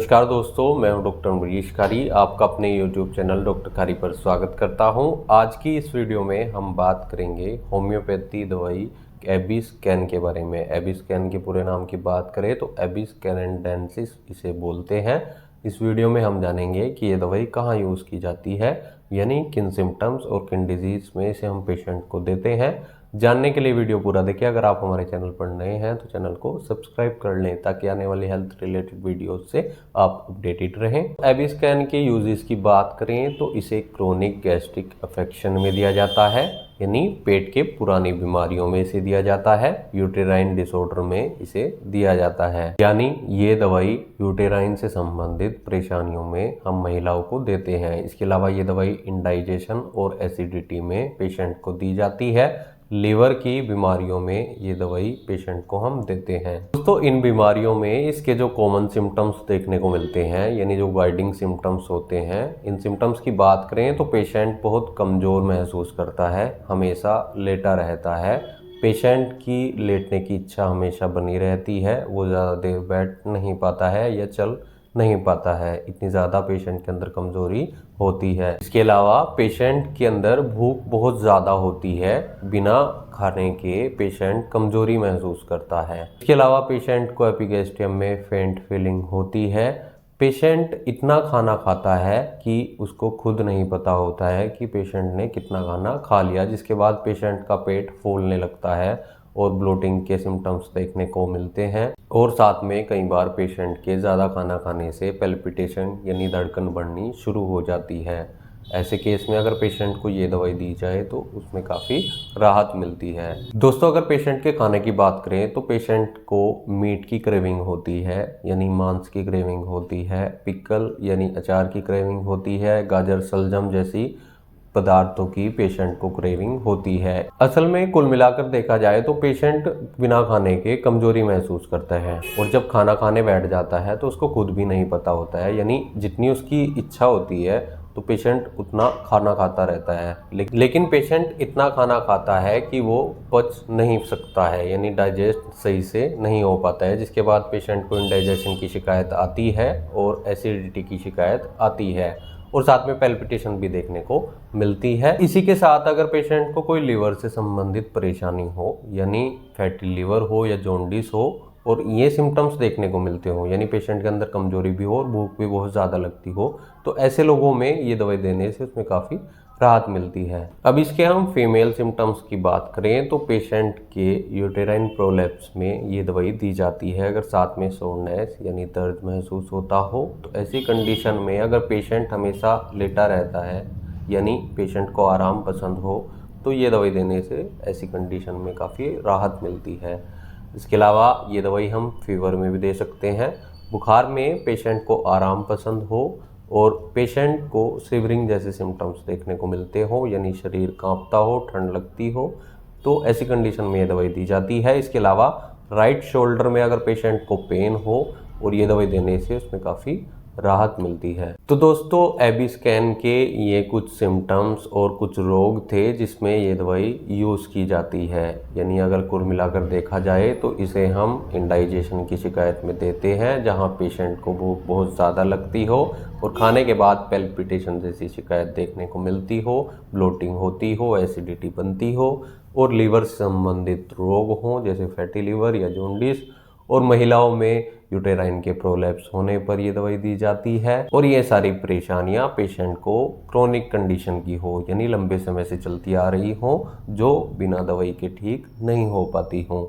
नमस्कार दोस्तों, मैं हूं डॉक्टर मरीश कारी। आपका अपने YouTube चैनल डॉक्टर कारी पर स्वागत करता हूं। आज की इस वीडियो में हम बात करेंगे होम्योपैथी दवाई एबीस्कैन के बारे में। एबीस्कैन के पूरे नाम की बात करें तो एबिस कैनेडेंसिस इसे बोलते हैं। इस वीडियो में हम जानेंगे कि ये दवाई कहाँ यूज़ की जाती है, यानी किन सिम्टम्स और किन डिजीज़ में इसे हम पेशेंट को देते हैं। जानने के लिए वीडियो पूरा देखिए। अगर आप हमारे चैनल पर नए हैं तो चैनल को सब्सक्राइब कर लें ताकि आने वाली हेल्थ रिलेटेड वीडियोस से आप अपडेटेड रहें। एबीस्कैन के यूजेस की बात करें तो इसे क्रोनिक गैस्ट्रिक अफेक्शन में दिया जाता है, यानी पेट के पुरानी बीमारियों में इसे दिया जाता है। यूटेराइन डिसऑर्डर में इसे दिया जाता है, यानी ये दवाई यूटेराइन से संबंधित परेशानियों में हम महिलाओं को देते हैं। इसके अलावा ये दवाई इंडाइजेशन और एसिडिटी में पेशेंट को दी जाती है। लीवर की बीमारियों में ये दवाई पेशेंट को हम देते हैं। दोस्तों, इन बीमारियों में इसके जो कॉमन सिम्टम्स देखने को मिलते हैं, यानी जो गाइडिंग सिम्टम्स होते हैं, इन सिम्टम्स की बात करें तो पेशेंट बहुत कमज़ोर महसूस करता है, हमेशा लेटा रहता है। पेशेंट की लेटने की इच्छा हमेशा बनी रहती है, वो ज़्यादा देर बैठ नहीं पाता है या चल नहीं पाता है। इतनी ज़्यादा पेशेंट के अंदर कमज़ोरी होती है। इसके अलावा पेशेंट के अंदर भूख बहुत ज़्यादा होती है। बिना खाने के पेशेंट कमज़ोरी महसूस करता है। इसके अलावा पेशेंट को एपिगैस्ट्रियम में फेंट फीलिंग होती है। पेशेंट इतना खाना खाता है कि उसको खुद नहीं पता होता है कि पेशेंट ने कितना खाना खा लिया, जिसके बाद पेशेंट का पेट फूलने लगता है और ब्लोटिंग के सिम्टम्स देखने को मिलते हैं। और साथ में कई बार पेशेंट के ज़्यादा खाना खाने से पैल्पिटेशन यानी धड़कन बढ़नी शुरू हो जाती है। ऐसे केस में अगर पेशेंट को ये दवाई दी जाए तो उसमें काफ़ी राहत मिलती है। दोस्तों, अगर पेशेंट के खाने की बात करें तो पेशेंट को मीट की क्रेविंग होती है, यानी मांस की क्रेविंग होती है। पिकल यानी अचार की क्रेविंग होती है। गाजर सलजम जैसी पदार्थों की पेशेंट को क्रेविंग होती है। असल में कुल मिलाकर देखा जाए तो पेशेंट बिना खाने के कमजोरी महसूस करता है, और जब खाना खाने बैठ जाता है तो उसको खुद भी नहीं पता होता है। यानी जितनी उसकी इच्छा होती है तो पेशेंट उतना खाना खाता रहता है, लेकिन पेशेंट इतना खाना खाता है कि वो पच नहीं सकता है, यानी डाइजेस्ट सही से नहीं हो पाता है, जिसके बाद पेशेंट को इंडाइजेशन की शिकायत आती है और एसिडिटी की शिकायत आती है, और साथ में पैल्पिटेशन भी देखने को मिलती है। इसी के साथ अगर पेशेंट को कोई लीवर से संबंधित परेशानी हो, यानी फैटी लीवर हो या जॉन्डिस हो, और ये सिम्टम्स देखने को मिलते हो, यानी पेशेंट के अंदर कमजोरी भी हो और भूख भी बहुत ज़्यादा लगती हो, तो ऐसे लोगों में ये दवाई देने से उसमें काफ़ी राहत मिलती है। अब इसके हम फीमेल सिम्टम्स की बात करें तो पेशेंट के यूटेराइन प्रोलैप्स में ये दवाई दी जाती है। अगर साथ में सोरनेस यानी दर्द महसूस होता हो तो ऐसी कंडीशन में अगर पेशेंट हमेशा लेटा रहता है, यानी पेशेंट को आराम पसंद हो, तो ये दवाई देने से ऐसी कंडीशन में काफ़ी राहत मिलती है। इसके अलावा ये दवाई हम फीवर में भी दे सकते हैं। बुखार में पेशेंट को आराम पसंद हो और पेशेंट को शिवरिंग जैसे सिम्टम्स देखने को मिलते हो, यानी शरीर कांपता हो, ठंड लगती हो, तो ऐसी कंडीशन में ये दवाई दी जाती है। इसके अलावा राइट शोल्डर में अगर पेशेंट को पेन हो और ये दवाई देने से उसमें काफ़ी राहत मिलती है। तो दोस्तों, एबीस्कैन के ये कुछ सिम्टम्स और कुछ रोग थे जिसमें ये दवाई यूज़ की जाती है, यानी अगर कुल मिलाकर देखा जाए तो इसे हम इंडाइजेशन की शिकायत में देते हैं, जहां पेशेंट को भूख बहुत ज़्यादा लगती हो और खाने के बाद पैल्पिटेशन जैसी शिकायत देखने को मिलती हो, ब्लोटिंग होती हो, एसिडिटी बनती हो, और लीवर से संबंधित रोग हों जैसे फैटी लीवर या जॉन्डिस, और महिलाओं में यूटेराइन के प्रोलैप्स होने पर ये दवाई दी जाती है। और ये सारी परेशानियां पेशेंट को क्रोनिक कंडीशन की हो, यानी लंबे समय से चलती आ रही हो, जो बिना दवाई के ठीक नहीं हो पाती हो।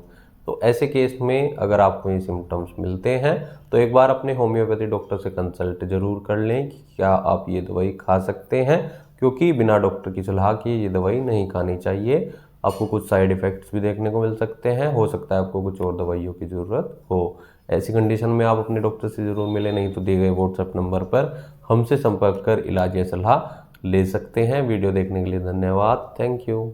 तो ऐसे केस में अगर आपको ये सिम्टम्स मिलते हैं तो एक बार अपने होम्योपैथी डॉक्टर से कंसल्ट जरूर कर लें कि क्या आप ये दवाई खा सकते हैं, क्योंकि बिना डॉक्टर की सलाह के ये दवाई नहीं खानी चाहिए। आपको कुछ साइड इफ़ेक्ट्स भी देखने को मिल सकते हैं, हो सकता है आपको कुछ और दवाइयों की ज़रूरत हो। ऐसी कंडीशन में आप अपने डॉक्टर से ज़रूर मिलें, नहीं तो दिए गए व्हाट्सएप नंबर पर हमसे संपर्क कर इलाज या सलाह ले सकते हैं। वीडियो देखने के लिए धन्यवाद। Thank you.